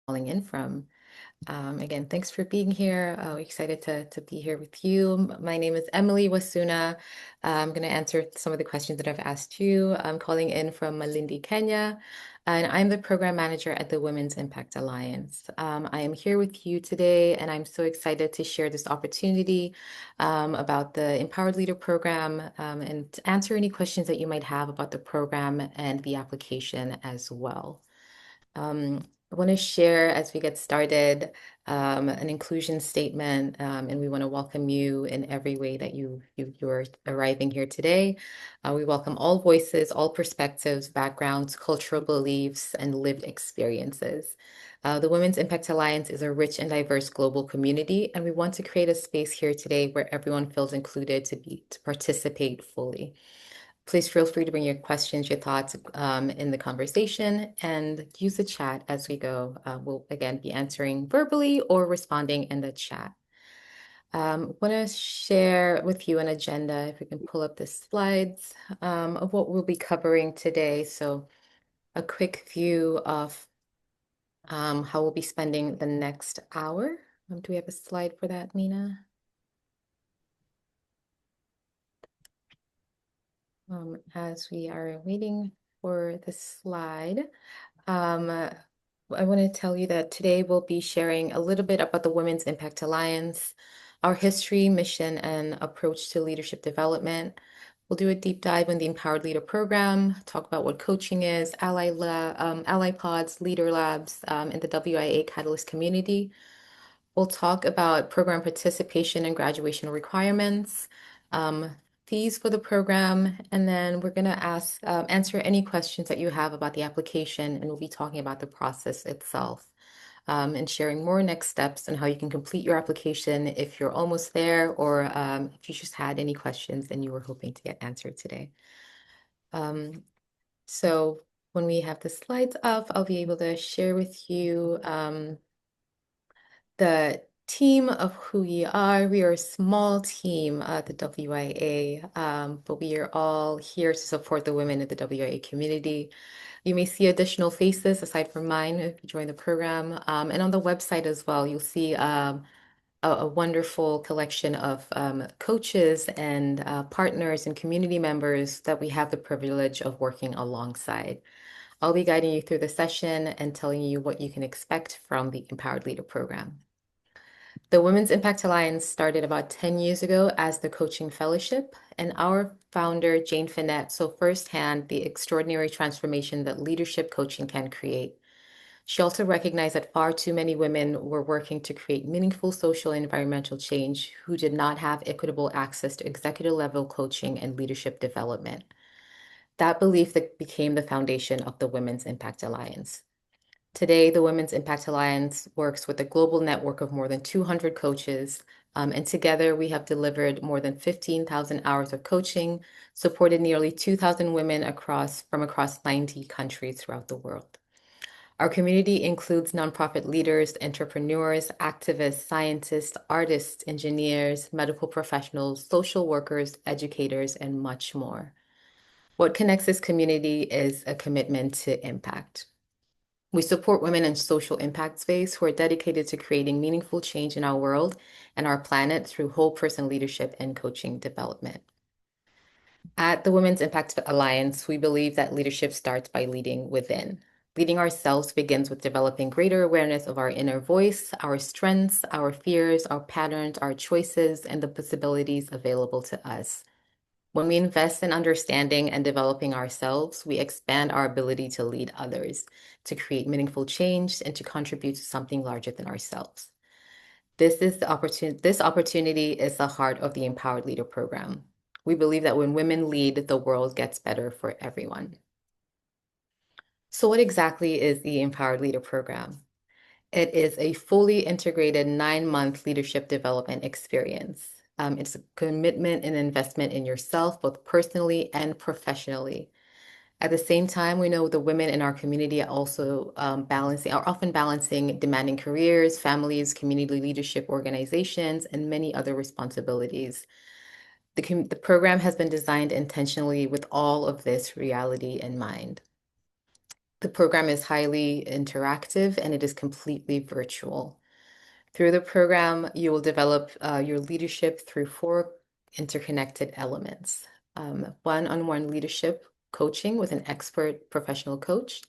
calling in from. Again, thanks for being here. We're excited to be here with you. My name is Emily Wasuna. I'm going to answer some of the questions that I've asked you. I'm calling in from Malindi, Kenya, and I'm the program manager at the Women's Impact Alliance. I am here with you today, and I'm so excited to share this opportunity about the Empowered Leader Program and to answer any questions that you might have about the program and the application as well. I want to share as we get started an inclusion statement, and we want to welcome you in every way that you're arriving here today. We welcome all voices, all perspectives, backgrounds, cultural beliefs, and lived experiences. The Women's Impact Alliance is a rich and diverse global community, and we want to create a space here today where everyone feels included to participate fully. Please feel free to bring your questions, your thoughts in the conversation and use the chat as we go. We'll again be answering verbally or responding in the chat. Want to share with you an agenda, if we can pull up the slides of what we'll be covering today. So a quick view of how we'll be spending the next hour. Do we have a slide for that, Mina? As we are waiting for the slide, I want to tell you that today we'll be sharing a little bit about the Women's Impact Alliance, our history, mission, and approach to leadership development. We'll do a deep dive in the Empowered Leader Program, talk about what coaching is, ally pods, leader labs, and the WIA Catalyst community. We'll talk about program participation and graduation requirements, fees for the program, and then we're going to answer any questions that you have about the application, and we'll be talking about the process itself, and sharing more next steps on how you can complete your application if you're almost there, or if you just had any questions and you were hoping to get answered today. So when we have the slides up, I'll be able to share with you the team of who we are. We are a small team at the WIA, but we are all here to support the women in the WIA community. You may see additional faces aside from mine if you join the program. And on the website as well, you'll see a wonderful collection of coaches and partners and community members that we have the privilege of working alongside. I'll be guiding you through the session and telling you what you can expect from the Empowered Leader Program. The Women's Impact Alliance started about 10 years ago as the Coaching Fellowship, and our founder, Jane Finette, saw firsthand the extraordinary transformation that leadership coaching can create. She also recognized that far too many women were working to create meaningful social and environmental change who did not have equitable access to executive level coaching and leadership development. That belief that became the foundation of the Women's Impact Alliance. Today, the Women's Impact Alliance works with a global network of more than 200 coaches, and together we have delivered more than 15,000 hours of coaching, supported nearly 2,000 women from across 90 countries throughout the world. Our community includes nonprofit leaders, entrepreneurs, activists, scientists, artists, engineers, medical professionals, social workers, educators, and much more. What connects this community is a commitment to impact. We support women in social impact space who are dedicated to creating meaningful change in our world and our planet through whole person leadership and coaching development. At the Women's Impact Alliance, we believe that leadership starts by leading within. Leading ourselves begins with developing greater awareness of our inner voice, our strengths, our fears, our patterns, our choices, and the possibilities available to us. When we invest in understanding and developing ourselves, we expand our ability to lead others, to create meaningful change, and to contribute to something larger than ourselves. This opportunity is the heart of the Empowered Leader Program. We believe that when women lead, the world gets better for everyone. So what exactly is the Empowered Leader Program? It is a fully integrated 9-month leadership development experience. It's a commitment and investment in yourself, both personally and professionally. At the same time, we know the women in our community are also are often balancing demanding careers, families, community leadership organizations, and many other responsibilities. The program has been designed intentionally with all of this reality in mind. The program is highly interactive and it is completely virtual. Through the program, you will develop your leadership through four interconnected elements. One-on-one leadership coaching with an expert professional coach,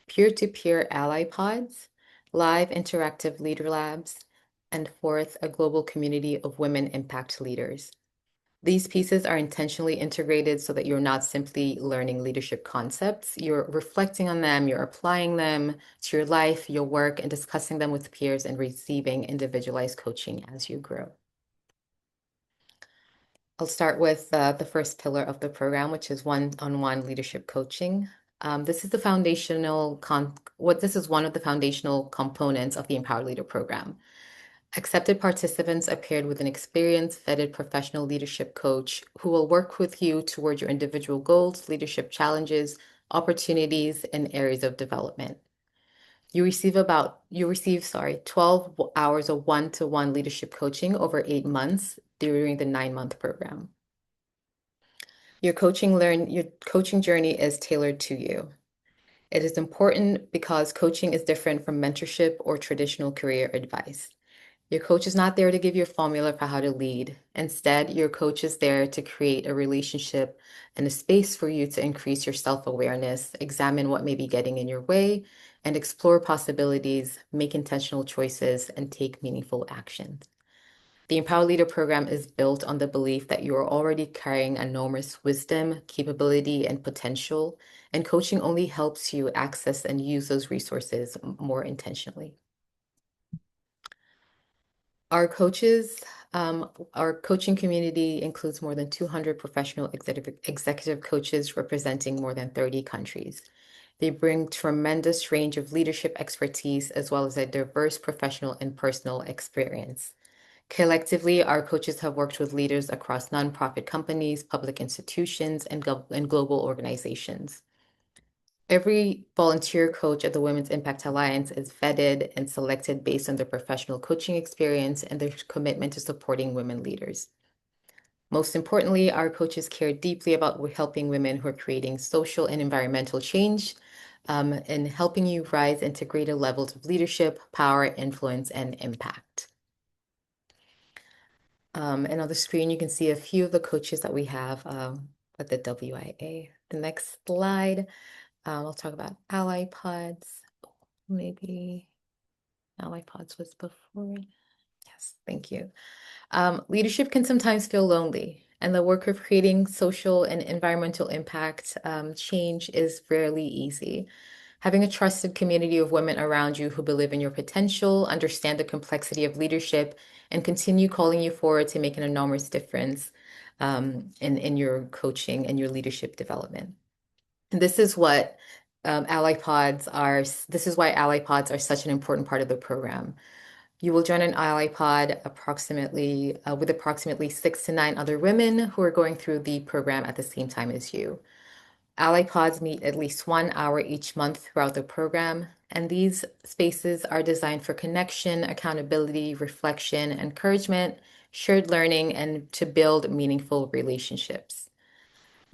peer-to-peer ally pods, live interactive leader labs, and fourth, a global community of women impact leaders. These pieces are intentionally integrated so that you're not simply learning leadership concepts, you're reflecting on them, you're applying them to your life, your work, and discussing them with peers and receiving individualized coaching as you grow. I'll start with the first pillar of the program, which is one-on-one leadership coaching. This is the this is one of the foundational components of the Empowered Leader program. Accepted participants are paired with an experienced, vetted professional leadership coach who will work with you toward your individual goals, leadership challenges, opportunities, and areas of development. You receive, 12 hours of one-to-one leadership coaching over 8 months during the 9-month program. Your coaching journey is tailored to you. It is important because coaching is different from mentorship or traditional career advice. Your coach is not there to give you a formula for how to lead. Instead, your coach is there to create a relationship and a space for you to increase your self-awareness, examine what may be getting in your way, and explore possibilities, make intentional choices, and take meaningful action. The Empower Leader program is built on the belief that you are already carrying enormous wisdom, capability, and potential, and coaching only helps you access and use those resources more intentionally. Our our coaching community includes more than 200 professional executive coaches representing more than 30 countries. They bring tremendous range of leadership expertise as well as a diverse professional and personal experience. Collectively, our coaches have worked with leaders across nonprofit companies, public institutions, and global organizations. Every volunteer coach at the Women's Impact Alliance is vetted and selected based on their professional coaching experience and their commitment to supporting women leaders. Most importantly, our coaches care deeply about helping women who are creating social and environmental change, and helping you rise into greater levels of leadership, power, influence, and impact. And on the screen, you can see a few of the coaches that we have at the WIA. The next slide. I'll talk about ally pods. Maybe ally pods was before. Yes, thank you. Leadership can sometimes feel lonely, and the work of creating social and environmental impact change is rarely easy. Having a trusted community of women around you who believe in your potential, understand the complexity of leadership, and continue calling you forward to make an enormous difference in your coaching and your leadership development. This is what ally pods are. This is why ally pods are such an important part of the program. You will join an ally pod with approximately 6 to 9 other women who are going through the program at the same time as you. Ally pods meet at least 1 hour each month throughout the program, and these spaces are designed for connection, accountability, reflection, encouragement, shared learning, and to build meaningful relationships.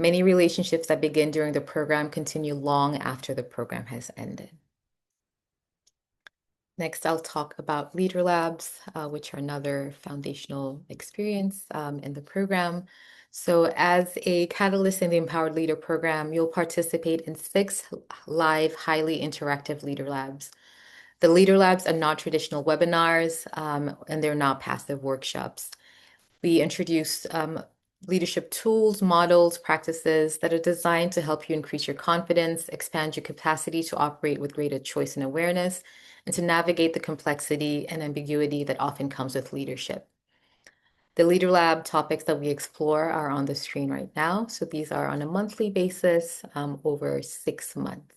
Many relationships that begin during the program continue long after the program has ended. Next, I'll talk about Leader Labs, which are another foundational experience in the program. So as a catalyst in the Empowered Leader program, you'll participate in 6 live, highly interactive Leader Labs. The Leader Labs are not traditional webinars, and they're not passive workshops. We introduce leadership tools, models, practices that are designed to help you increase your confidence, expand your capacity to operate with greater choice and awareness, and to navigate the complexity and ambiguity that often comes with leadership. The Leader Lab topics that we explore are on the screen right now. So these are on a monthly basis over 6 months.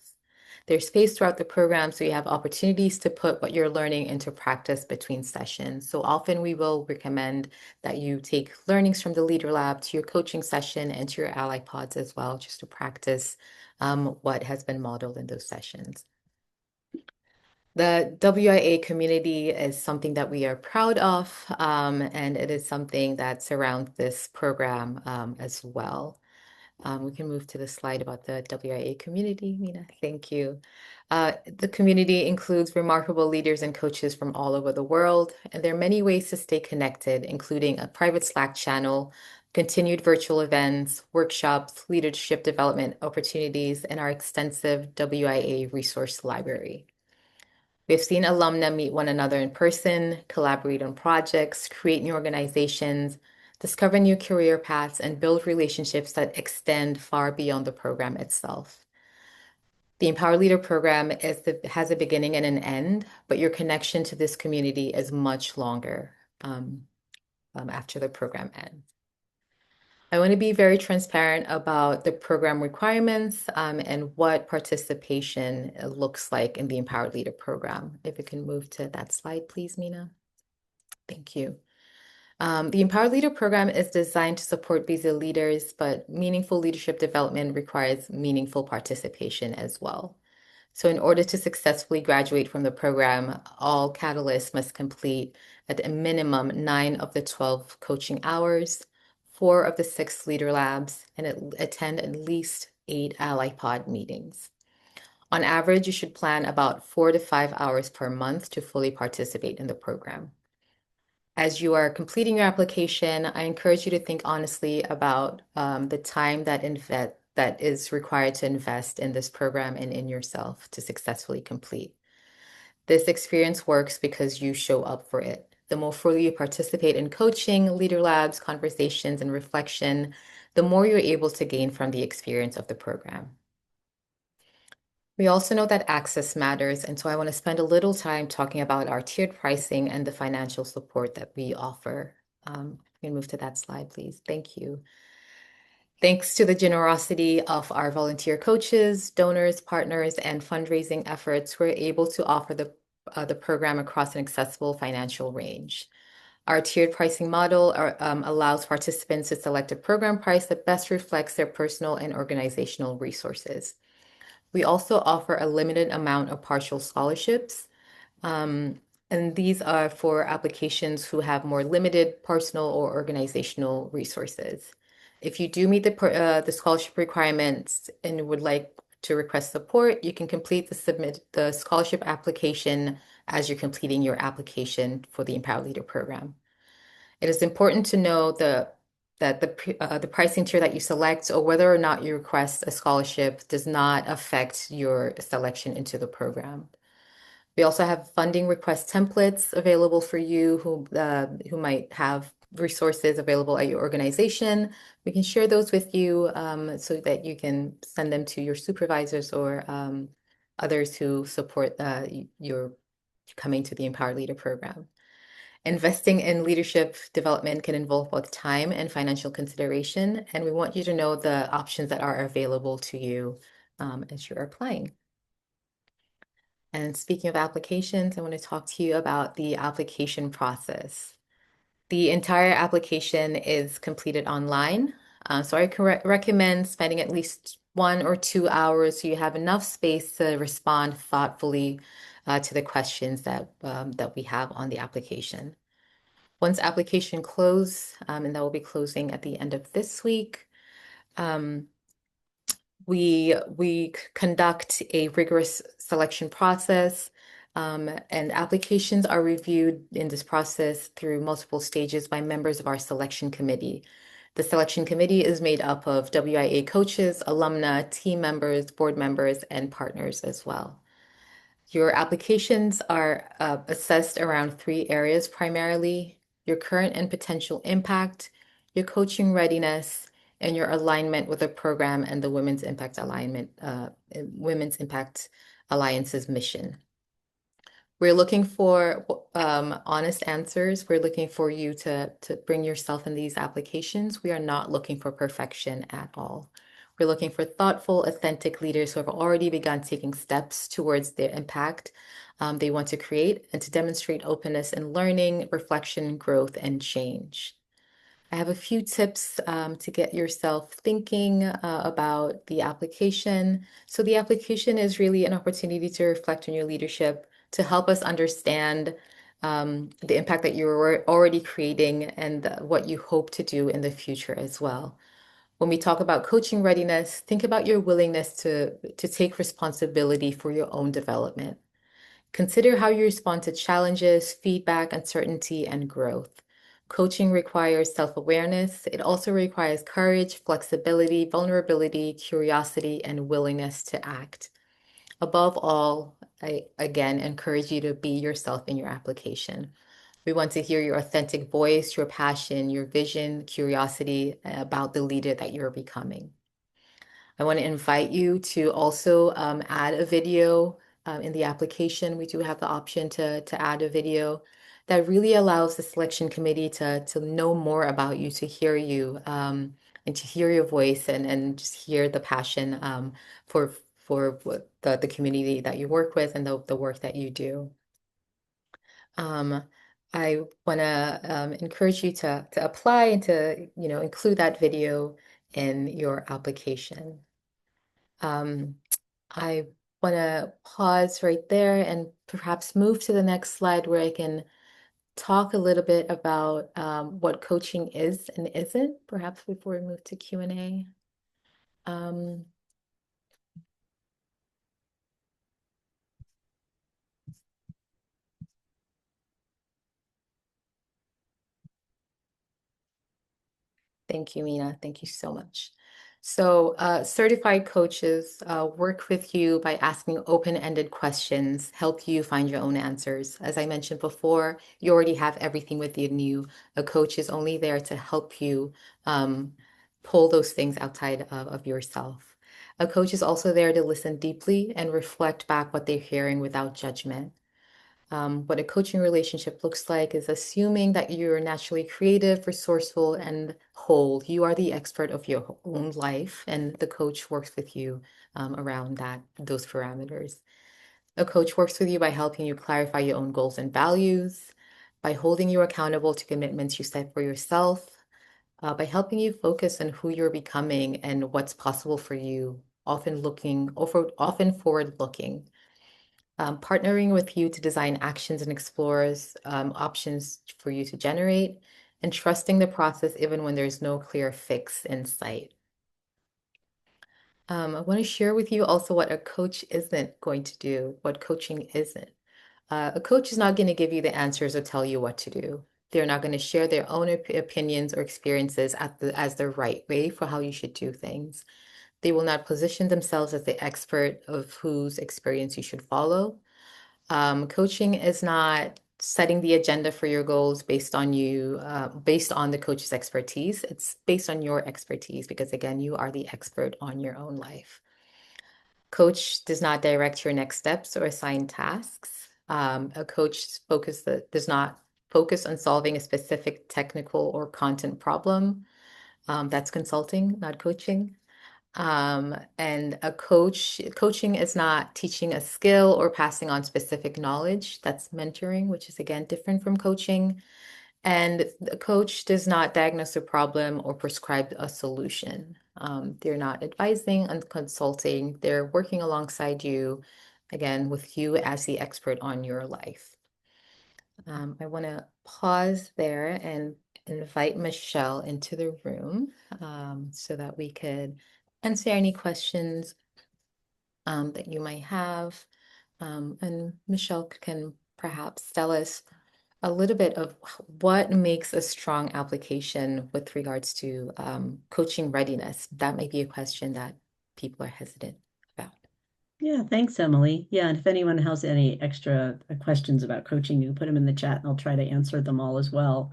They're spaced throughout the program, so you have opportunities to put what you're learning into practice between sessions. So often we will recommend that you take learnings from the Leader Lab to your coaching session and to your ally pods as well, just to practice what has been modeled in those sessions. The WIA community is something that we are proud of, and it is something that surrounds this program as well. We can move to the slide about the WIA community, Mina. Thank you. The community includes remarkable leaders and coaches from all over the world, and there are many ways to stay connected, including a private Slack channel, continued virtual events, workshops, leadership development opportunities, and our extensive WIA resource library. We've seen alumni meet one another in person, collaborate on projects, create new organizations, discover new career paths, and build relationships that extend far beyond the program itself. The Empower Leader program has a beginning and an end, but your connection to this community is much longer after the program ends. I want to be very transparent about the program requirements and what participation looks like in the Empowered Leader program. If you can move to that slide, please, Mina. Thank you. The Empowered Leader program is designed to support visa leaders, but meaningful leadership development requires meaningful participation as well. So in order to successfully graduate from the program, all catalysts must complete at a minimum 9 of the 12 coaching hours, 4 of the 6 leader labs, and attend at least 8 Ally Pod meetings. On average, you should plan about 4 to 5 hours per month to fully participate in the program. As you are completing your application, I encourage you to think honestly about the time that is required to invest in this program and in yourself to successfully complete. This experience works because you show up for it. The more fully you participate in coaching, leader labs, conversations, and reflection, the more you're able to gain from the experience of the program. We also know that access matters, and so I want to spend a little time talking about our tiered pricing and the financial support that we offer. You can move to that slide, please. Thank you. Thanks to the generosity of our volunteer coaches, donors, partners, and fundraising efforts, we're able to offer the program across an accessible financial range. Our tiered pricing model allows participants to select a program price that best reflects their personal and organizational resources. We also offer a limited amount of partial scholarships, and these are for applications who have more limited personal or organizational resources. If you do meet the scholarship requirements and would like to request support, you can submit the scholarship application as you're completing your application for the Empower Leader program. It is important to know that the pricing tier that you select or whether or not you request a scholarship does not affect your selection into the program. We also have funding request templates available for you who might have resources available at your organization. We can share those with you so that you can send them to your supervisors or others who support your coming to the Empower Leader program. Investing in leadership development can involve both time and financial consideration, and we want you to know the options that are available to you as you're applying. And speaking of applications, I want to talk to you about the application process. The entire application is completed online, so I recommend spending at least 1 or 2 hours so you have enough space to respond thoughtfully to the questions that we have on the application. Once application close, and that will be closing at the end of this week, we conduct a rigorous selection process, and applications are reviewed in this process through multiple stages by members of our selection committee. The selection committee is made up of WIA coaches, alumna, team members, board members, and partners as well. Your applications are assessed around 3 areas primarily: your current and potential impact, your coaching readiness, and your alignment with the program and the Women's Impact Alliance's mission. We're looking for honest answers. We're looking for you to bring yourself in these applications. We are not looking for perfection at all. We're looking for thoughtful, authentic leaders who have already begun taking steps towards their impact they want to create and to demonstrate openness in learning, reflection, growth, and change. I have a few tips to get yourself thinking about the application. So the application is really an opportunity to reflect on your leadership, to help us understand the impact that you're already creating and what you hope to do in the future as well. When we talk about coaching readiness, think about your willingness to take responsibility for your own development. Consider how you respond to challenges, feedback, uncertainty, and growth. Coaching requires self-awareness. It also requires courage, flexibility, vulnerability, curiosity, and willingness to act. Above all, I again encourage you to be yourself in your application. We want to hear your authentic voice, your passion, your vision, curiosity about the leader that you're becoming. I want to invite you to also add a video in the application. We do have the option to add a video that really allows the selection committee to know more about you, to hear you, and to hear your voice and just hear the passion for the community that you work with and the work that you do. Um, I want to encourage you to apply and to, include that video in your application. Um, I want to pause right there and perhaps move to the next slide where I can talk a little bit about what coaching is and isn't, perhaps before we move to Q&A. Um, Thank you, Mina. Thank you so much. So, certified coaches work with you by asking open-ended questions, help you find your own answers. As I mentioned before, you already have everything within you. A coach is only there to help you um, pull those things outside of yourself. A coach is also there to listen deeply and reflect back what they're hearing without judgment. What a coaching relationship looks like is assuming that you're naturally creative, resourceful, and whole. You are the expert of your own life, and the coach works with you around those parameters. A coach works with you by helping you clarify your own goals and values, by holding you accountable to commitments you set for yourself, by helping you focus on who you're becoming and what's possible for you, often forward looking, partnering with you to design actions and explores options for you to generate, and trusting the process even when there's no clear fix in sight. I want to share with you also what a coach isn't going to do, what coaching isn't. A coach is not going to give you the answers or tell you what to do. They're not going to share their own opinions or experiences as the right way for how you should do things. They will not position themselves as the expert of whose experience you should follow. Coaching is not setting the agenda for your goals based on the coach's expertise. It's based on your expertise because, again, you are the expert on your own life. Coach does not direct your next steps or assign tasks. A coach does not focus on solving a specific technical or content problem. That's consulting, not coaching. And coaching is not teaching a skill or passing on specific knowledge. That's mentoring, which is again different from coaching. And the coach does not diagnose a problem or prescribe a solution. They're not advising and consulting. They're working alongside you, again, with you as the expert on your life. I want to pause there and invite Michelle into the room so that we could answer any questions that you might have. And Michelle can perhaps tell us a little bit of what makes a strong application with regards to coaching readiness. That might be a question that people are hesitant about. Yeah, thanks, Emily. Yeah, and if anyone has any extra questions about coaching, you can put them in the chat and I'll try to answer them all as well.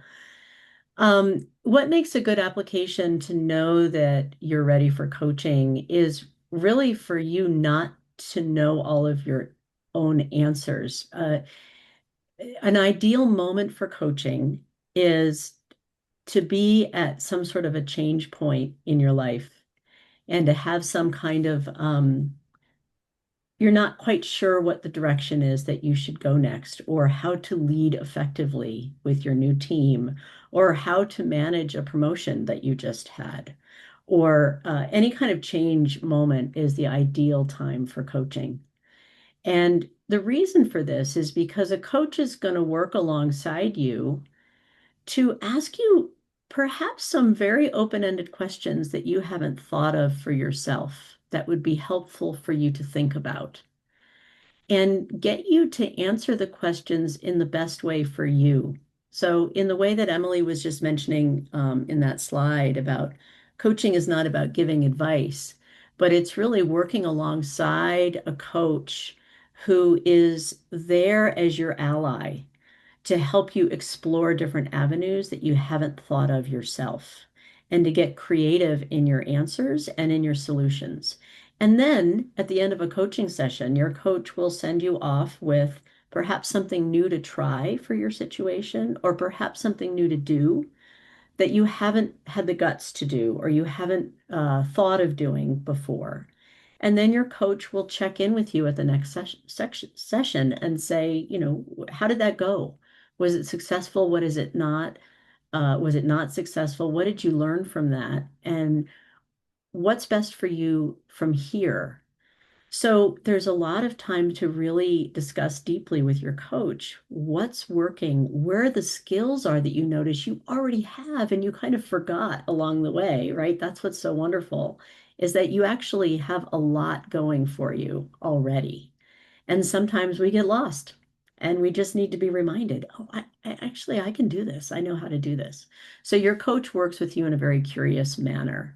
What makes a good application to know that you're ready for coaching is really for you not to know all of your own answers. An ideal moment for coaching is to be at some sort of a change point in your life and to have some kind of you're not quite sure what the direction is that you should go next, or how to lead effectively with your new team, or how to manage a promotion that you just had, or any kind of change moment is the ideal time for coaching. And the reason for this is because a coach is going to work alongside you to ask you perhaps some very open-ended questions that you haven't thought of for yourself that would be helpful for you to think about and get you to answer the questions in the best way for you. So, in the way that Emily was just mentioning in that slide about coaching is not about giving advice, but it's really working alongside a coach who is there as your ally to help you explore different avenues that you haven't thought of yourself and to get creative in your answers and in your solutions. And then at the end of a coaching session, your coach will send you off with perhaps something new to try for your situation, or perhaps something new to do that you haven't had the guts to do or you haven't thought of doing before. And then your coach will check in with you at the next session and say, how did that go? Was it successful? What is it not? Was it not successful? What did you learn from that? And what's best for you from here? So there's a lot of time to really discuss deeply with your coach what's working, where the skills are that you notice you already have and you kind of forgot along the way, right? That's what's so wonderful is that you actually have a lot going for you already. And sometimes we get lost and we just need to be reminded, oh, I can do this. I know how to do this. So your coach works with you in a very curious manner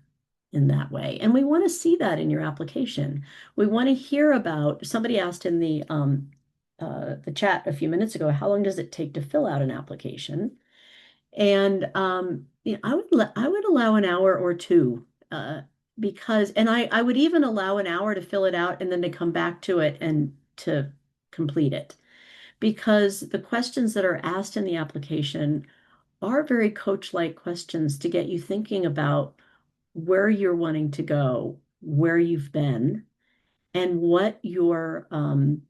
in that way. And we want to see that in your application. We want to hear about, somebody asked in the chat a few minutes ago, how long does it take to fill out an application? And I would allow an hour or two because, and I would even allow an hour to fill it out and then to come back to it and to complete it. Because the questions that are asked in the application are very coach-like questions to get you thinking about where you're wanting to go, where you've been, and what some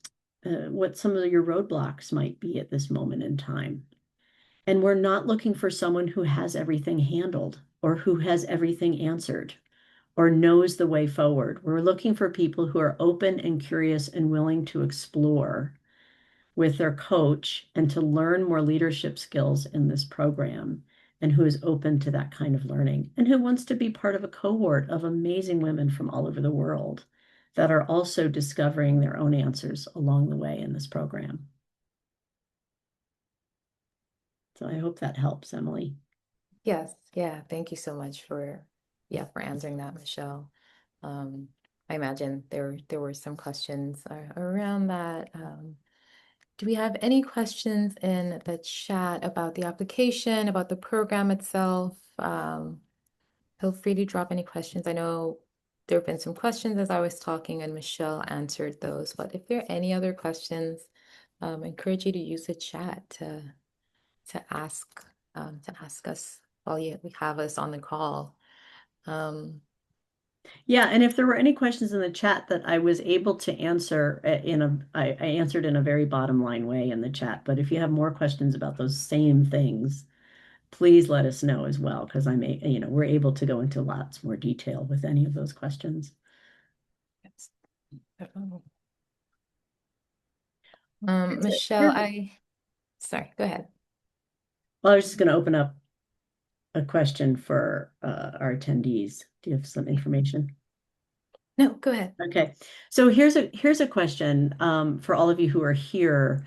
of your roadblocks might be at this moment in time. And we're not looking for someone who has everything handled or who has everything answered or knows the way forward. We're looking for people who are open and curious and willing to explore with their coach and to learn more leadership skills in this program and who is open to that kind of learning and who wants to be part of a cohort of amazing women from all over the world that are also discovering their own answers along the way in this program. So I hope that helps, Emily. Yes, yeah. Thank you so much for for answering that, Michelle. Um, I imagine there were some questions around that. Do we have any questions in the chat about the application, about the program itself? Feel free to drop any questions. I know there have been some questions as I was talking, and Michelle answered those. But if there are any other questions, I encourage you to use the chat to ask to ask us while we have us on the call. Um, Yeah, and if there were any questions in the chat that I was able to answer I answered in a very bottom line way in the chat. But if you have more questions about those same things, please let us know as well, because we're able to go into lots more detail with any of those questions. yes. Michelle, sorry, go ahead. Well, I was just going to open up a question for our attendees. Do you have some information? No, go ahead. Okay, so here's a question for all of you who are here.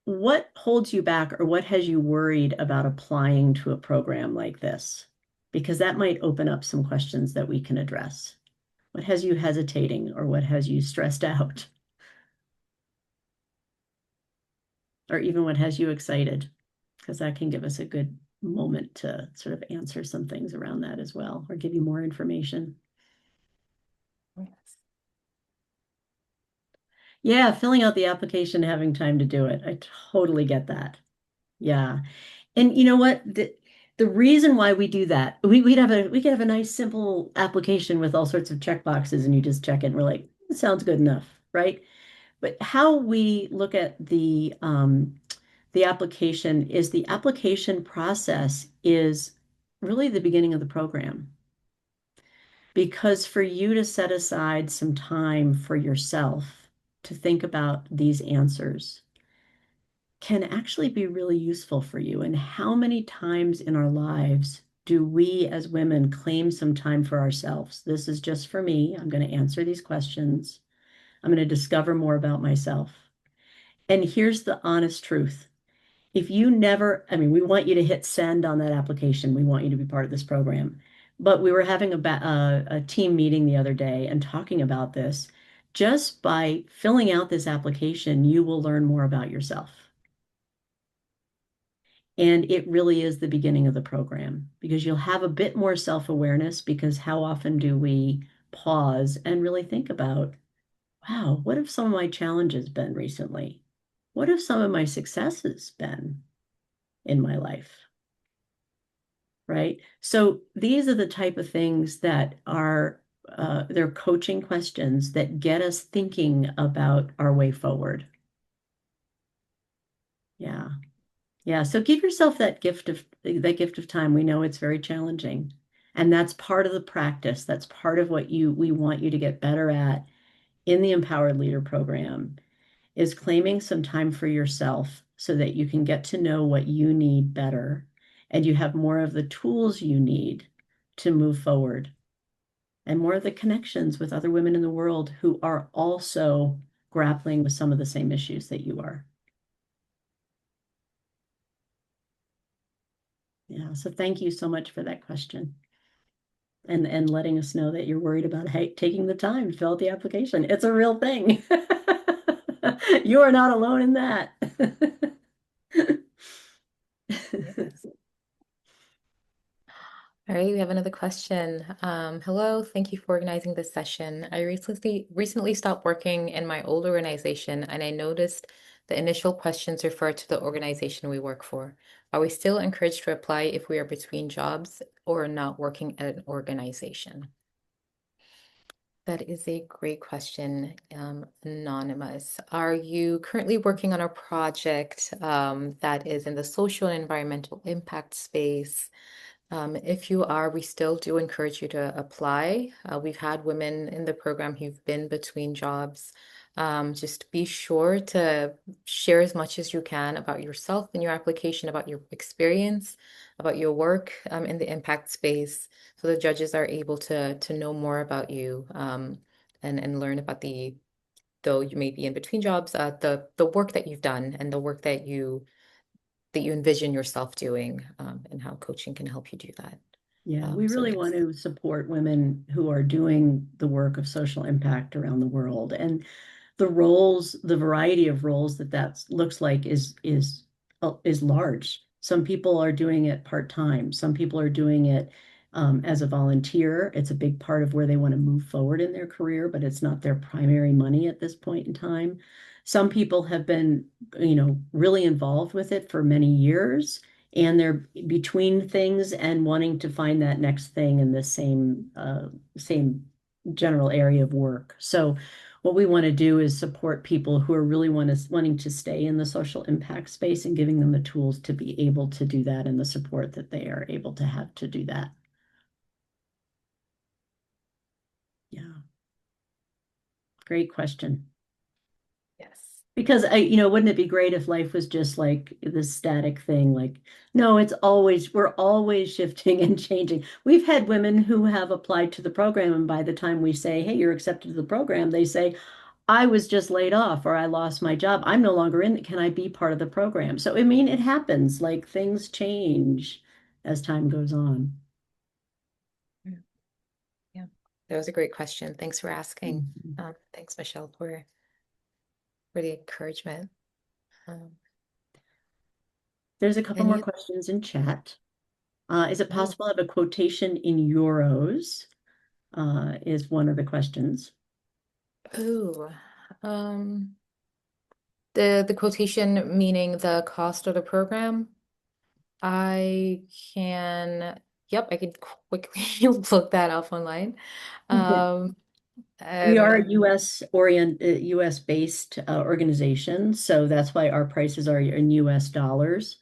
What holds you back or what has you worried about applying to a program like this? Because that might open up some questions that we can address. What has you hesitating or what has you stressed out? Or even what has you excited? Because that can give us a good moment to sort of answer some things around that as well, or give you more information. Yes. Yeah, filling out the application, having time to do it. I totally get that. Yeah. And you know what? The reason why we do that, we could have a nice simple application with all sorts of check boxes and you just check it and we're like, it sounds good enough, right? But how we look at the application is the application process is really the beginning of the program. Because for you to set aside some time for yourself to think about these answers can actually be really useful for you. And how many times in our lives do we as women claim some time for ourselves? This is just for me. I'm going to answer these questions. I'm going to discover more about myself. And here's the honest truth. If you never, I mean, we want you to hit send on that application. We want you to be part of this program. But we were having a team meeting the other day and talking about this. Just by filling out this application, you will learn more about yourself. And it really is the beginning of the program because you'll have a bit more self-awareness because how often do we pause and really think about, wow, what have some of my challenges been recently? What have some of my successes been in my life? Right? So these are the type of things that are they're coaching questions that get us thinking about our way forward. Yeah. Yeah, so give yourself that gift of time. We know it's very challenging. And that's part of the practice. That's part of what you we want you to get better at in the Empowered Leader program is claiming some time for yourself so that you can get to know what you need better and you have more of the tools you need to move forward and more of the connections with other women in the world who are also grappling with some of the same issues that you are. Yeah, so thank you so much for that question and letting us know that you're worried about taking the time to fill out the application. It's a real thing. You are not alone in that. Yes. All right, we have another question. Hello, thank you for organizing this session. I recently stopped working in my old organization, and I noticed the initial questions refer to the organization we work for. Are we still encouraged to apply if we are between jobs or not working at an organization? That is a great question, Anonymous. Are you currently working on a project that is in the social and environmental impact space? If you are, we still do encourage you to apply. We've had women in the program who've been between jobs. Just be sure to share as much as you can about yourself in your application, about your experience, about your work in the impact space, so the judges are able to know more about you and learn about though you may be in between jobs, the work that you've done and the work that you envision yourself doing, and how coaching can help you do that. Yeah, we So really want yes. to support women who are doing the work of social impact around the world. And the roles, the variety of roles that looks like is large. Some people are doing it part-time. Some people are doing it as a volunteer. It's a big part of where they want to move forward in their career, but it's not their primary money at this point in time. Some people have been, really involved with it for many years and they're between things and wanting to find that next thing in the same general area of work. So what we want to do is support people who are really wanting to stay in the social impact space and giving them the tools to be able to do that and the support that they are able to have to do that. Yeah, great question. Yes. Because wouldn't it be great if life was just like this static thing? Like, no, we're always shifting and changing. We've had women who have applied to the program, and by the time we say, hey, you're accepted to the program, they say, I was just laid off or I lost my job. I'm no longer in. Can I be part of the program? So, I mean, it happens. Like things change as time goes on. Mm, yeah. That was a great question. Thanks for asking. Mhm. Thanks, Michelle, for the encouragement. Um, There's a couple more any, questions in chat. Is it oh, possible to have a quotation in euros? Is one of the questions. oh, um, the quotation meaning the cost of the program. I can, yep, I can quickly look that up online. Um, We are a and US based organization, so that's why our prices are in US dollars.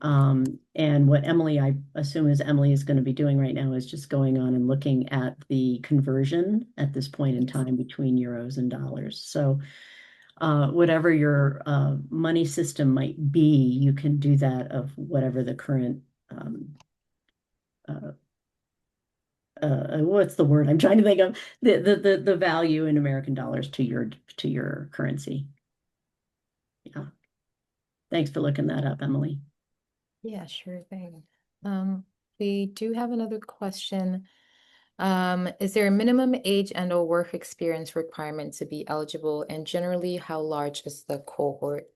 And what I assume is Emily is going to be doing right now is just going on and looking at the conversion at this point in yes. time between euros and dollars. So whatever your money system might be, you can do that of whatever the current uh, what's the word I'm trying to think of, the value in American dollars to your currency. Yeah. Thanks for looking that up, Emily. Yeah, sure thing. We do have another question. Is there a minimum age and or work experience requirement to be eligible? And generally, how large is the cohort?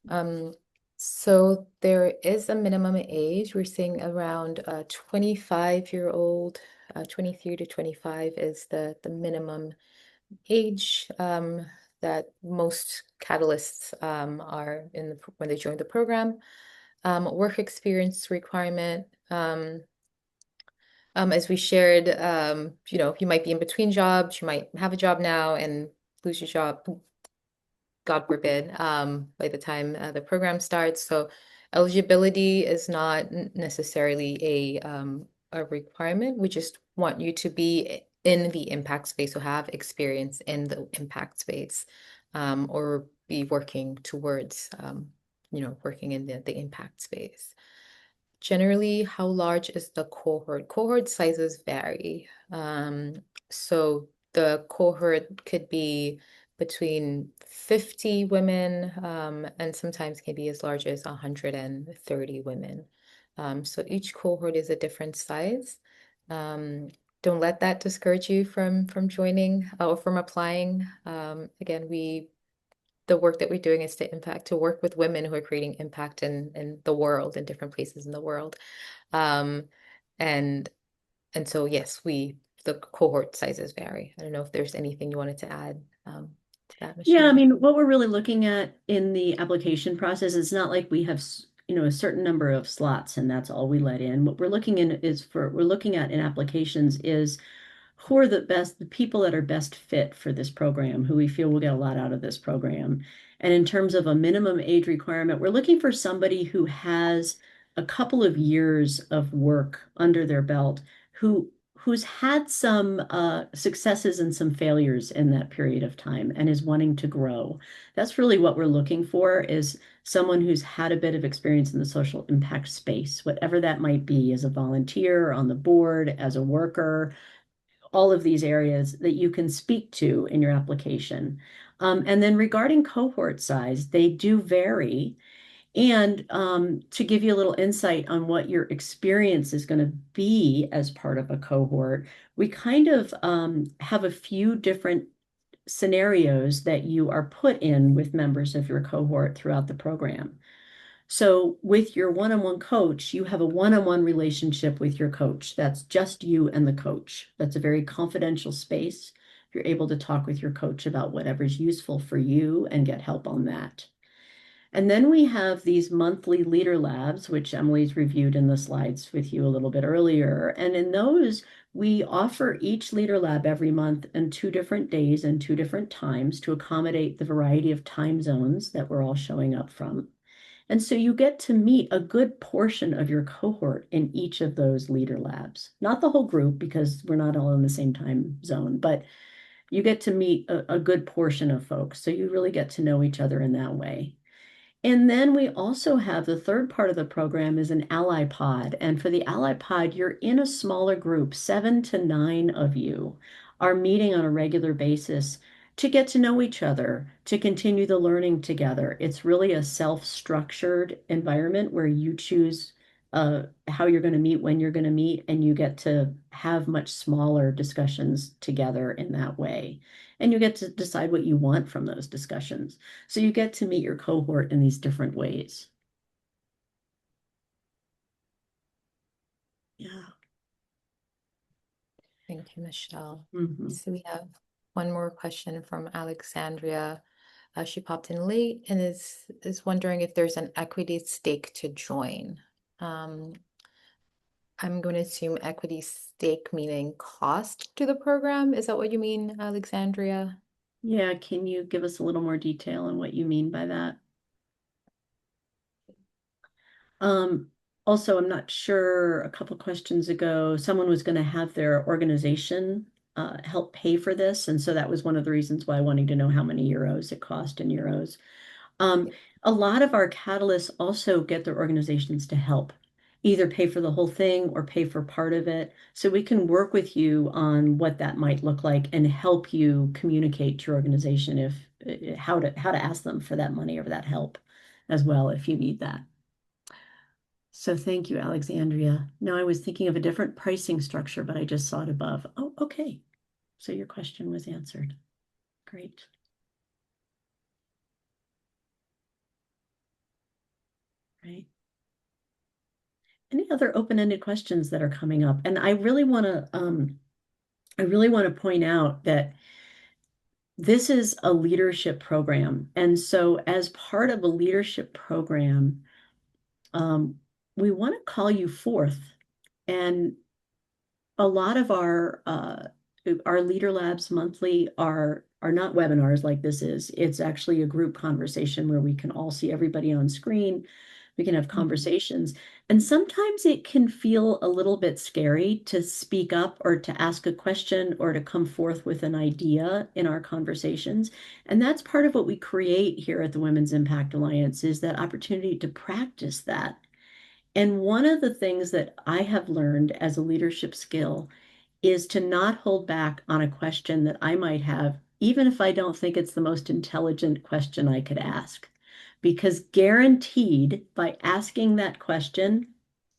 Um, so there is a minimum age. We're saying around 25-year-old, 23 to 25 is the minimum age that most catalysts are in when they join the program. Work experience requirement. As we shared, you might be in between jobs, you might have a job now and lose your job, God forbid, by the time the program starts. So eligibility is not necessarily a requirement. We just want you to be in the impact space, so have experience in the impact space, or be working towards, working in the impact space. Generally, how large is the cohort? Cohort sizes vary. So the cohort could be between 50 women, and sometimes can be as large as 130 women. So each cohort is a different size. Um, don't let that discourage you from joining or from applying. Again, the work that we're doing is to work with women who are creating impact in the world, in different places in the world. Um, and and so yes, the cohort sizes vary. I don't know if there's anything you wanted to add to that, Yeah, I Michelle. mean, what we're really looking at in the application process is not like we have, a certain number of slots and that's all we let in. What we're looking at in applications is who are the people that are best fit for this program, who we feel will get a lot out of this program. And in terms of a minimum age requirement, we're looking for somebody who has a couple of years of work under their belt, who's had some successes and some failures in that period of time and is wanting to grow. That's really what we're looking for, is someone who's had a bit of experience in the social impact space, whatever that might be, as a volunteer, on the board, as a worker, all of these areas that you can speak to in your application. And then regarding cohort size, they do vary. And to give you a little insight on what your experience is going to be as part of a cohort, we kind of have a few different scenarios that you are put in with members of your cohort throughout the program. So with your one-on-one coach, you have a one-on-one relationship with your coach. That's just you and the coach. That's a very confidential space. You're able to talk with your coach about whatever's useful for you and get help on that. And then we have these monthly leader labs, which Emily's reviewed in the slides with you a little bit earlier. And in those, we offer each leader lab every month on 2 different days and 2 different times to accommodate the variety of time zones that we're all showing up from. And so you get to meet a good portion of your cohort in each of those leader labs. Not the whole group because we're not all in the same time zone, but you get to meet a good portion of folks. So you really get to know each other in that way. And then we also have the third part of the program is an ally pod. And for the ally pod, you're in a smaller group, 7 to 9 of you are meeting on a regular basis to get to know each other, to continue the learning together. It's really a self-structured environment where you choose how you're going to meet, when you're going to meet, and you get to have much smaller discussions together in that way. And you get to decide what you want from those discussions. So you get to meet your cohort in these different ways. Yeah. Thank you, Michelle. Hmm. So we have one more question from Alexandria. She popped in late and is wondering if there's an equity stake to join. Um, I'm going to assume equity stake meaning cost to the program. Is that what you mean, Alexandria? Yeah, can you give us a little more detail on what you mean by that? Um, Also, I'm not sure, a couple questions ago, someone was going to have their organization help pay for this. And so that was one of the reasons why I wanted to know how many euros it cost in euros. Um, a lot of our catalysts also get their organizations to help, either pay for the whole thing or pay for part of it. So we can work with you on what that might look like and help you communicate to your organization if how to ask them for that money or that help as well if you need that. So thank you, Alexandria. Now I was thinking of a different pricing structure, but I just saw it above. Oh, okay. So your question was answered. Great. Right. Any other open-ended questions that are coming up? And I really want to point out that this is a leadership program. And so as part of a leadership program, um, we want to call you forth. And a lot of our Leader Labs monthly are not webinars like this is. It's actually a group conversation where we can all see everybody on screen. We can have Mhm. conversations. And sometimes it can feel a little bit scary to speak up or to ask a question or to come forth with an idea in our conversations. And that's part of what we create here at the Women's Impact Alliance is that opportunity to practice that. And one of the things that I have learned as a leadership skill is to not hold back on a question that I might have, even if I don't think it's the most intelligent question I could ask. Because guaranteed, by asking that question,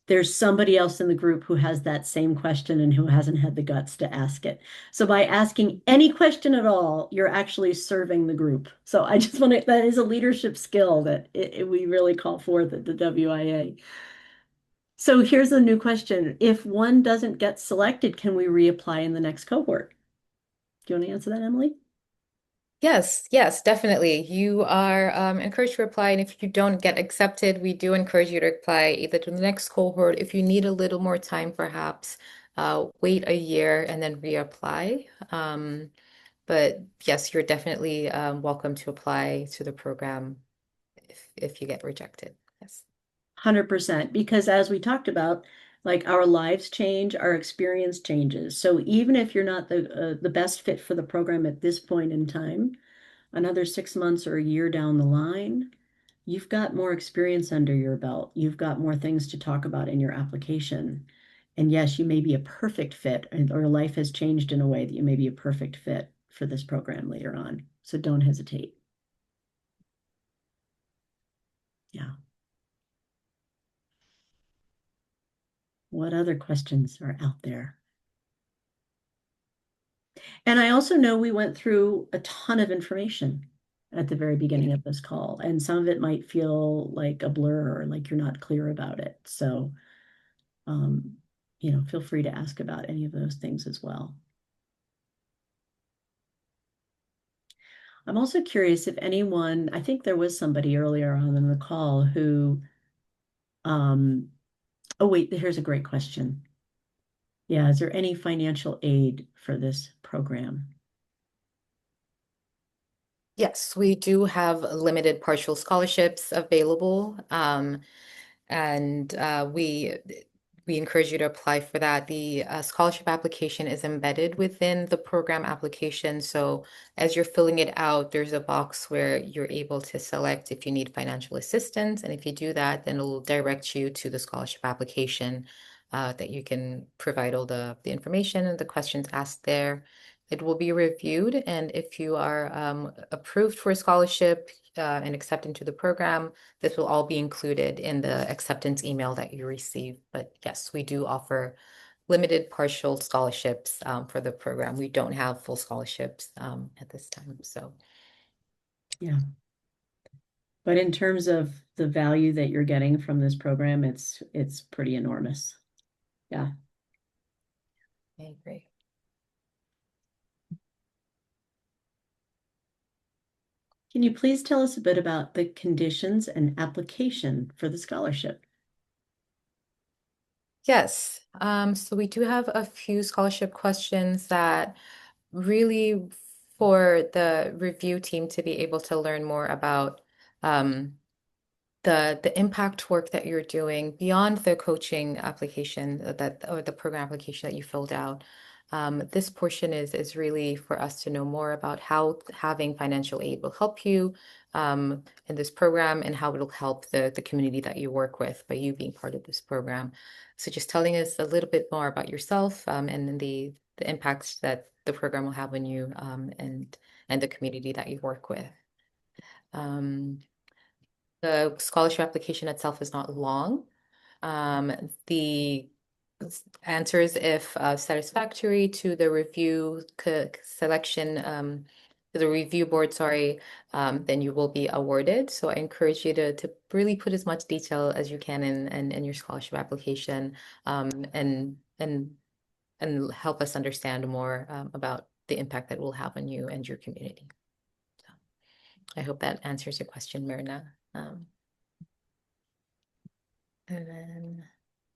there's somebody else in the group who has that same question and who hasn't had the guts to ask it. So by asking any question at all, you're actually serving the group. So I just want to, that is a leadership skill that we really call forth at the WIA. So here's a new question. If one doesn't get selected, can we reapply in the next cohort? Do you want to answer that, Emily? Yes, yes, definitely. You are encouraged to apply, and if you don't get accepted, we do encourage you to apply either to the next cohort. If you need a little more time, perhaps wait a year and then reapply. But yes, you're definitely welcome to apply to the program if you get rejected. Yes. 100%. Because as we talked about, like our lives change, our experience changes. So even if you're not the best fit for the program at this point in time, another 6 months or a year down the line, you've got more experience under your belt. You've got more things to talk about in your application. And yes, you may be a perfect fit, or life has changed in a way that you may be a perfect fit for this program later on. So don't hesitate. Yeah. What other questions are out there? And I also know we went through a ton of information at the very beginning of this call, and some of it might feel like a blur or like you're not clear about it. So, um, feel free to ask about any of those things as well. I'm also curious if anyone, I think there was somebody earlier on in the call who, um, oh wait, here's a great question. Yeah, is there any financial aid for this program? Yes, we do have limited partial scholarships available. And we encourage you to apply for that. The scholarship application is embedded within the program application. So as you're filling it out, there's a box where you're able to select if you need financial assistance. And if you do that, then it'll direct you to the scholarship application that you can provide all the information and the questions asked there. It will be reviewed, and if you are approved for a scholarship and accepted into the program, this will all be included in the acceptance email that you receive. But yes, we do offer limited partial scholarships for the program. We don't have full scholarships at this time. So, Yeah. But in terms of the value that you're getting from this program, it's pretty enormous. Yeah. I agree. Can you please tell us a bit about the conditions and application for the scholarship? Yes. So we do have a few scholarship questions that really for the review team to be able to learn more about um, the impact work that you're doing beyond the coaching application that or the program application that you filled out. This portion is really for us to know more about how having financial aid will help you in this program and how it'll help the community that you work with by you being part of this program. So just telling us a little bit more about yourself and then the impacts that the program will have on you and the community that you work with. Um, the scholarship application itself is not long. The answers, if satisfactory to the review selection, to the review board, sorry, then you will be awarded. So I encourage you to really put as much detail as you can in your scholarship application, and help us understand more about the impact that it will have on you and your community. So I hope that answers your question, Myrna. And then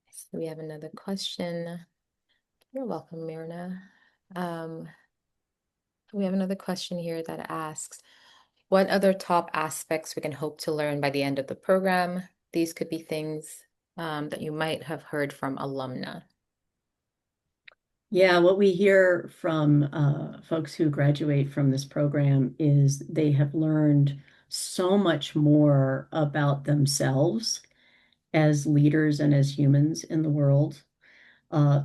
so we have another question. You're welcome, Myrna. Um, we have another question here that asks, what other top aspects we can hope to learn by the end of the program? These could be things that you might have heard from alumna. Yeah, what we hear from folks who graduate from this program is they have learned so much more about themselves as leaders and as humans in the world.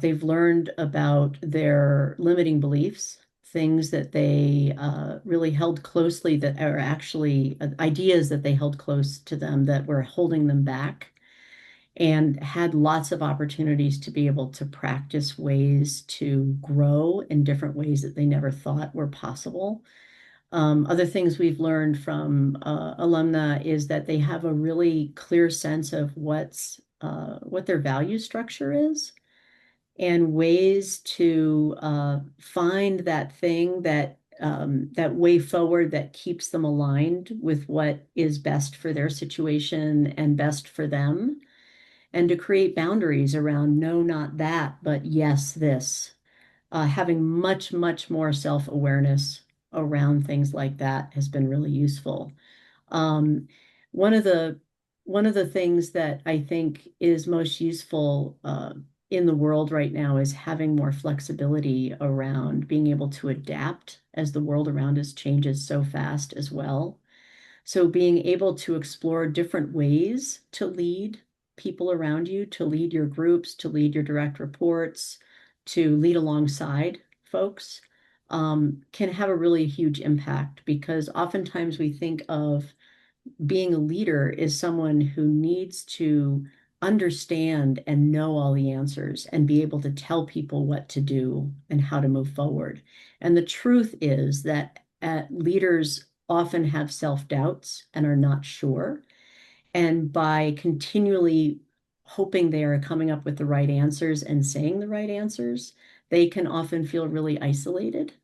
They've learned about their limiting beliefs, things that they really held closely that are actually ideas that they held close to them that were holding them back, and had lots of opportunities to be able to practice ways to grow in different ways that they never thought were possible. Other things we've learned from alumna is that they have a really clear sense of what their value structure is and ways to find that thing that way forward that keeps them aligned with what is best for their situation and best for them, and to create boundaries around no, not that, but yes, this. Having much, much more self-awareness around things like that has been really useful. Um, one of the one of the things that I think is most useful in the world right now is having more flexibility around being able to adapt as the world around us changes so fast as well. So being able to explore different ways to lead people around you, to lead your groups, to lead your direct reports, to lead alongside folks, can have a really huge impact because oftentimes we think of being a leader is someone who needs to understand and know all the answers and be able to tell people what to do and how to move forward. And the truth is that leaders often have self-doubts and are not sure. And by continually hoping they are coming up with the right answers and saying the right answers, they can often feel really isolated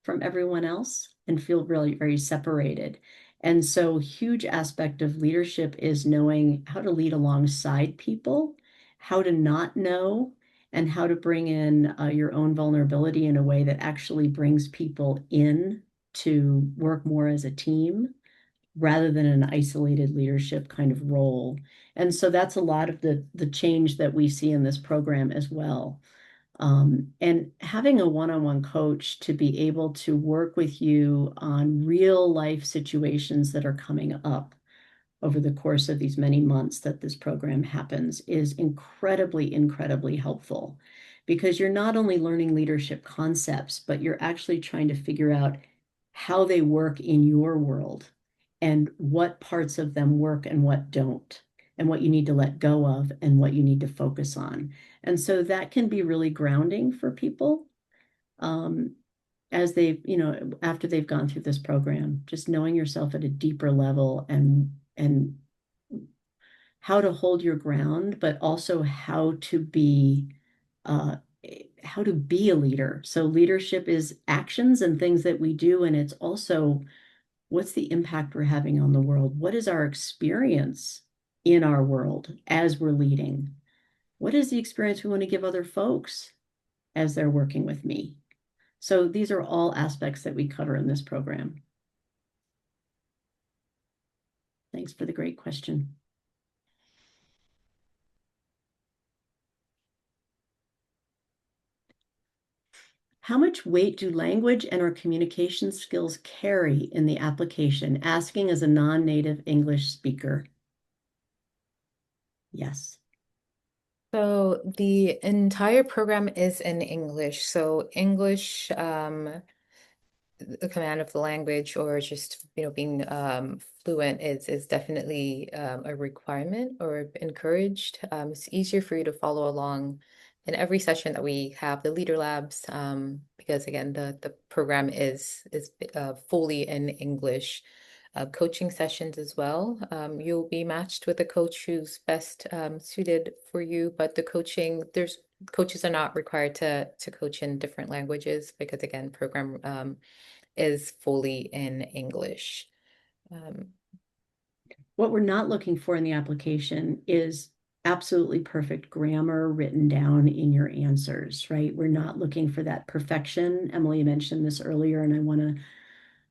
from everyone else and feel really very separated. And so, huge aspect of leadership is knowing how to lead alongside people, how to not know, and how to bring in your own vulnerability in a way that actually brings people in to work more as a team rather than an isolated leadership kind of role. And so that's a lot of the change that we see in this program as well. And having a one-on-one coach to be able to work with you on real life situations that are coming up over the course of these many months that this program happens is incredibly, incredibly helpful because you're not only learning leadership concepts, but you're actually trying to figure out how they work in your world and what parts of them work and what don't, and what you need to let go of and what you need to focus on. And so that can be really grounding for people um, as they've, after they've gone through this program, just knowing yourself at a deeper level and how to hold your ground, but also uh, how to be a leader. So leadership is actions and things that we do, and it's also what's the impact we're having on the world? What is our experience in our world as we're leading? What is the experience we want to give other folks as they're working with me? So these are all aspects that we cover in this program. Thanks for the great question. How much weight do language and or communication skills carry in the application? Asking as a non-native English speaker. Yes. So the entire program is in English. So English, the command of the language or just being fluent is definitely a requirement or encouraged. It's easier for you to follow along in every session that we have the leader labs because again the program is fully in English. Coaching sessions as well. You'll be matched with a coach who's best suited for you, but there's coaches are not required to coach in different languages because again program is fully in English. Um, What we're not looking for in the application is absolutely perfect grammar written down in your answers, right? We're not looking for that perfection. Emily mentioned this earlier, and I want to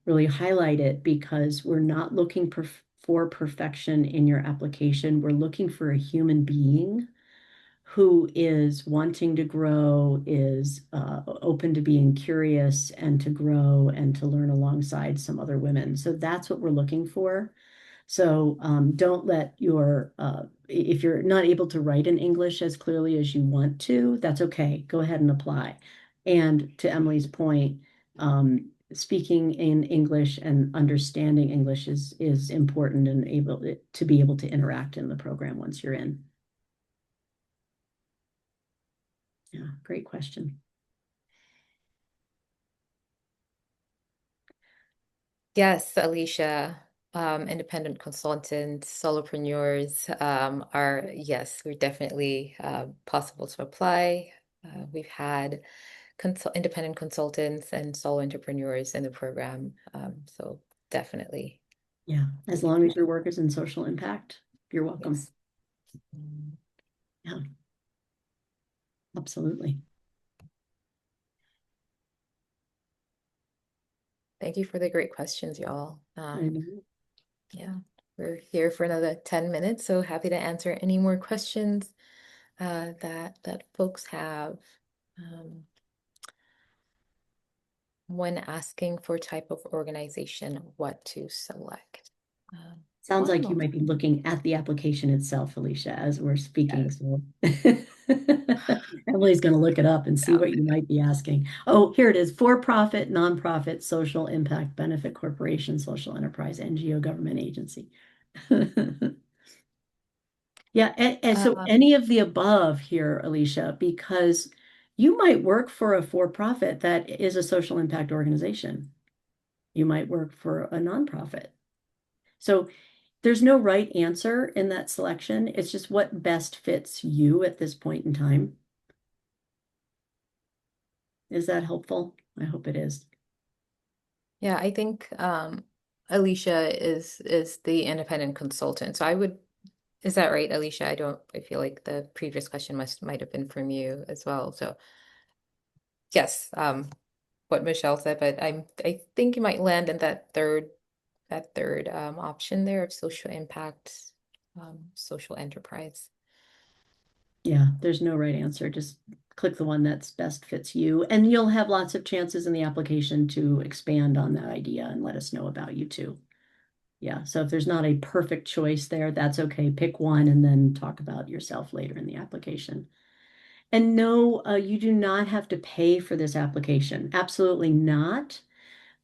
really highlight it because we're not looking for perfection in your application. We're looking for a human being who is wanting to grow, is open to being curious and to grow and to learn alongside some other women. So that's what we're looking for. So don't let if you're not able to write in English as clearly as you want to, that's okay. Go ahead and apply. And to Emily's point, speaking in English and understanding English is important and able to be able to interact in the program once you're in. Yeah, great question. yes, Alicia, independent consultants, solopreneurs are, yes, we're definitely possible to apply. We've had independent consultants and solo entrepreneurs in the program. So definitely Yeah, as we long can, as your work is in social impact, you're welcome. yes. Mm. Yeah, absolutely. Thank you for the great questions, y'all. I know. Yeah, we're here for another 10 minutes, so happy to answer any more questions that folks have when asking for type of organization, what to select. Sounds like you Wow. might be looking at the application itself, Alicia, as we're speaking. Yes. So Emily's going to look it up and see Yeah. what you might be asking. Oh, here it is. For-profit, nonprofit, social impact benefit corporation, social enterprise, NGO, government agency. Yeah, and so Um, any of the above here, Alicia, because you might work for a for-profit that is a social impact organization. You might work for a nonprofit. So there's no right answer in that selection. It's just what best fits you at this point in time. Is that helpful? I hope it is. yeah, I think Alicia is the independent consultant. So I would, is that right, Alicia? I feel like the previous question might have been from you as well. So yes, what Michelle said, but I think you might land in that third option there of social impact, social enterprise. Yeah, there's no right answer. Just click the one that's best fits you, and you'll have lots of chances in the application to expand on that idea and let us know about you too. Yeah, so if there's not a perfect choice there, that's okay. Pick one and then talk about yourself later in the application. And no, you do not have to pay for this application. Absolutely not.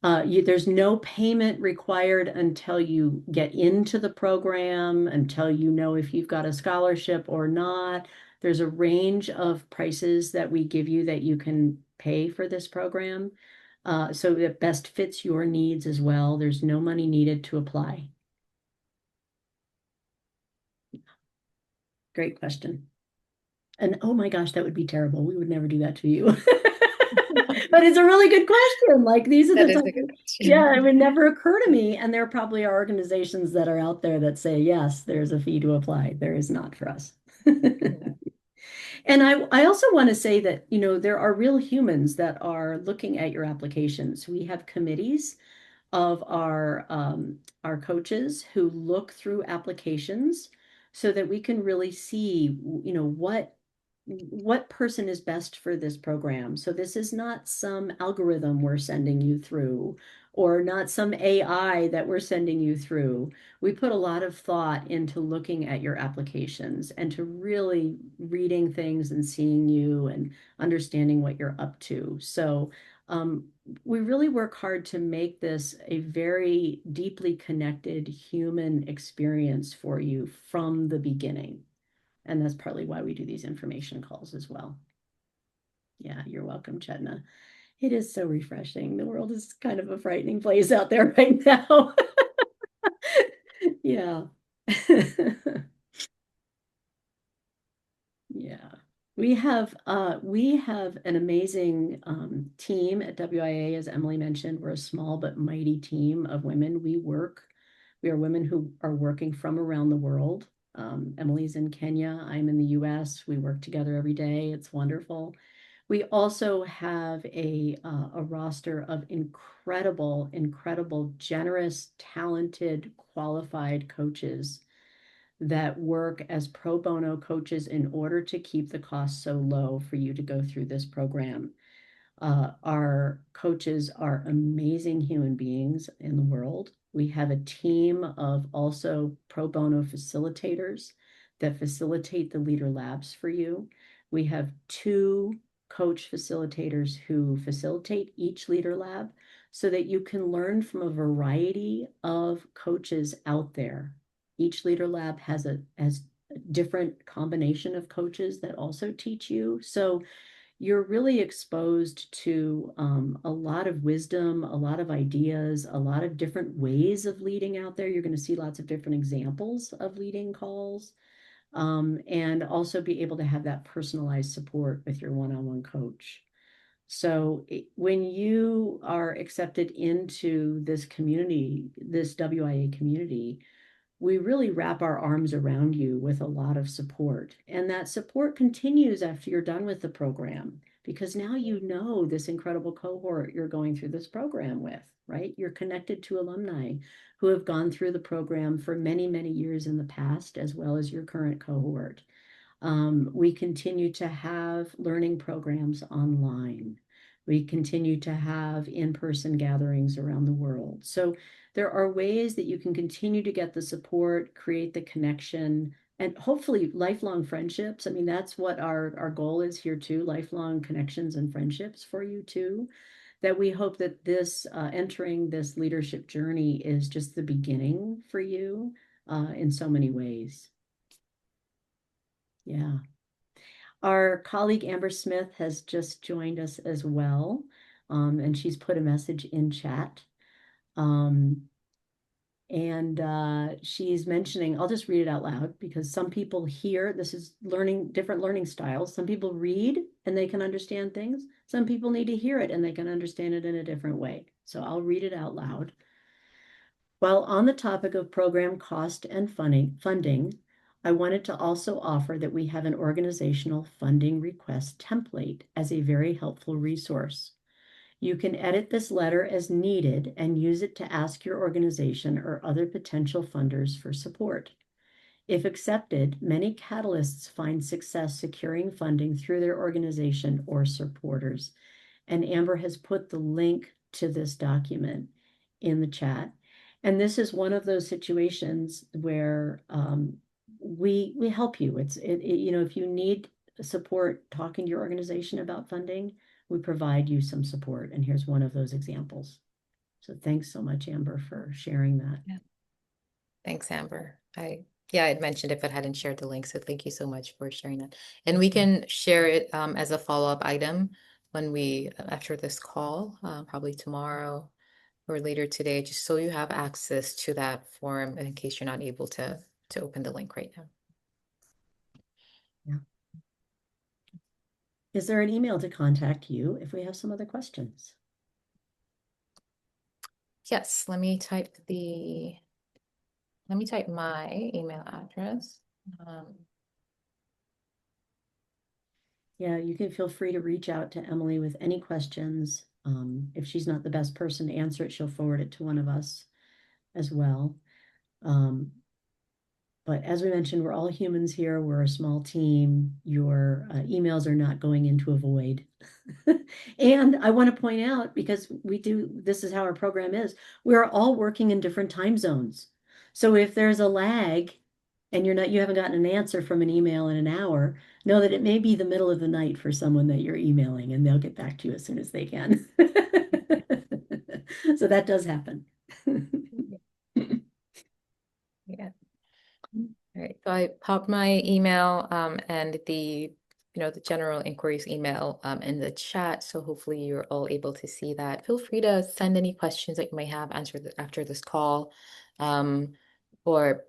There's no payment required until you get into the program, until you know if you've got a scholarship or not. There's a range of prices that we give you that you can pay for this program. So it best fits your needs as well. There's no money needed to apply. Great question. And oh my gosh, that would be terrible. We would never do that to you. But it's a really good question. Like these are the That is type a good of, yeah, it question. would never occur to me. And there probably are organizations that are out there that say, yes, there's a fee to apply. There is not for us. Yeah. And I also want to say that, there are real humans that are looking at your applications. We have committees of our coaches who look through applications so that we can really see, what what person is best for this program. So this is not some algorithm we're sending you through or not some AI that we're sending you through. We put a lot of thought into looking at your applications and to really reading things and seeing you and understanding what you're up to. So um, we really work hard to make this a very deeply connected human experience for you from the beginning. And that's partly why we do these information calls as well. Yeah, you're welcome, Chetna. It is so refreshing. The world is kind of a frightening place out there right now. Yeah. Yeah. We have an amazing team at WIA, as Emily mentioned. We're a small but mighty team of women. We are women who are working from around the world. Emily's in Kenya, I'm in the US. We work together every day. It's wonderful. We also have a roster of incredible, generous, talented, qualified coaches that work as pro bono coaches in order to keep the cost so low for you to go through this program. Our coaches are amazing human beings in the world. We have a team of also pro bono facilitators that facilitate the leader labs for you. We have two coach facilitators who facilitate each leader lab so that you can learn from a variety of coaches out there. Each leader lab has a different combination of coaches that also teach you. So you're really exposed to a lot of wisdom, a lot of ideas, a lot of different ways of leading out there. You're going to see lots of different examples of leading calls, and also be able to have that personalized support with your one-on-one coach. So when you are accepted into this community, this WIA community, we really wrap our arms around you with a lot of support. And that support continues after you're done with the program because now you know this incredible cohort you're going through this program with, right? You're connected to alumni who have gone through the program for many, many years in the past, as well as your current cohort. We continue to have learning programs online. We continue to have in-person gatherings around the world. So there are ways that you can continue to get the support, create the connection, and hopefully lifelong friendships. I mean, that's what our goal is here too, lifelong connections and friendships for you too. That we hope that this entering this leadership journey is just the beginning for you in so many ways. Yeah. Our colleague Amber Smith has just joined us as well, and she's put a message in chat. Um, and she's mentioning, I'll just read it out loud because some people hear, this is learning, different learning styles. Some people read and they can understand things. Some people need to hear it and they can understand it in a different way. So I'll read it out loud. While on the topic of program cost and funding, I wanted to also offer that we have an organizational funding request template as a very helpful resource. You can edit this letter as needed and use it to ask your organization or other potential funders for support. If accepted, many catalysts find success securing funding through their organization or supporters. And Amber has put the link to this document in the chat. And this is one of those situations where we help you. If you need support talking to your organization about funding, we provide you some support. And here's one of those examples. So thanks so much, Amber, for sharing that. Yeah. Thanks, Amber. Yeah, I had mentioned if I hadn't shared the link, so thank you so much for sharing that. And we can share it as a follow-up item when we after this call, probably tomorrow or later today, just so you have access to that form in case you're not able to open the link right now. Yeah. Is there an email to contact you if we have some other questions? Yes, let me type my email address. Um, Yeah, you can feel free to reach out to Emily with any questions. If she's not the best person to answer it, she'll forward it to one of us as well. Um, But as we mentioned, we're all humans here. We're a small team. Your emails are not going into a void. And I want to point out, because this is how our program is, we're all working in different time zones. So if there's a lag and you haven't gotten an answer from an email in an hour, know that it may be the middle of the night for someone that you're emailing and they'll get back to you as soon as they can. So that does happen. Yeah. All right. So I popped my email and the general inquiries email in the chat. So hopefully you're all able to see that. Feel free to send any questions that you may have after this call. Or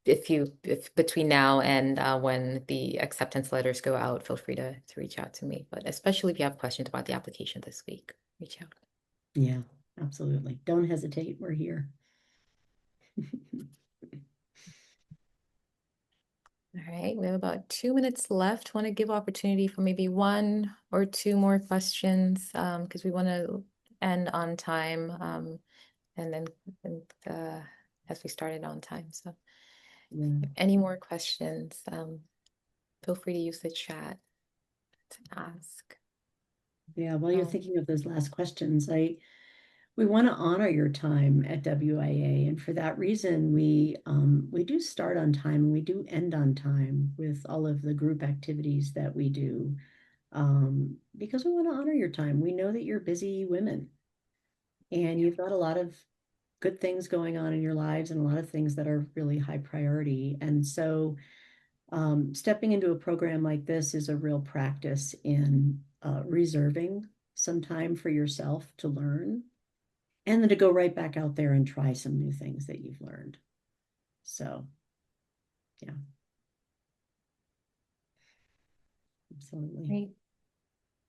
if between now and when the acceptance letters go out, feel free to reach out to me. But especially if you have questions about the application this week, reach out. Yeah, absolutely. Don't hesitate. We're here. All right, we have about 2 minutes left. Want to give opportunity for maybe one or two more questions because we want to end on time and then and, as we started on time. So, Yeah. if any more questions, feel free to use the chat to ask. Yeah, while you're Um, thinking of those last questions, we want to honor your time at WIA, and for that reason, we do start on time and we do end on time with all of the group activities that we do, because we want to honor your time. We know that you're busy women and yeah. you've got a lot of good things going on in your lives and a lot of things that are really high priority. And so, stepping into a program like this is a real practice in reserving some time for yourself to learn and then to go right back out there and try some new things that you've learned. So, yeah, absolutely. Great.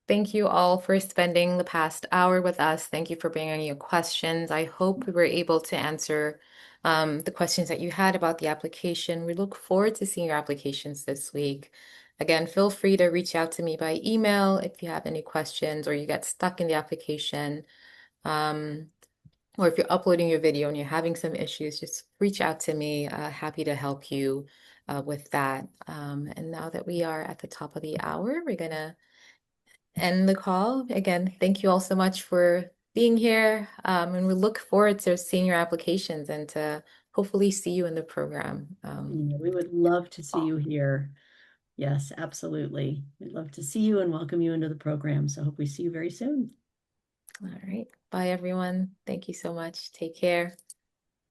Thank you all for spending the past hour with us. Thank you for bringing your questions. I hope we were able to answer the questions that you had about the application. We look forward to seeing your applications this week. Again, feel free to reach out to me by email if you have any questions or you get stuck in the application. Um, or if you're uploading your video and you're having some issues, just reach out to me. Happy to help you with that. And now that we are at the top of the hour, we're gonna end the call. Again, thank you all so much for being here. And we look forward to seeing your applications and to hopefully see you in the program. Yeah, we would love to see you here. Yes, absolutely. We'd love to see you and welcome you into the program. So, hope we see you very soon. All right. Bye, everyone. Thank you so much. Take care.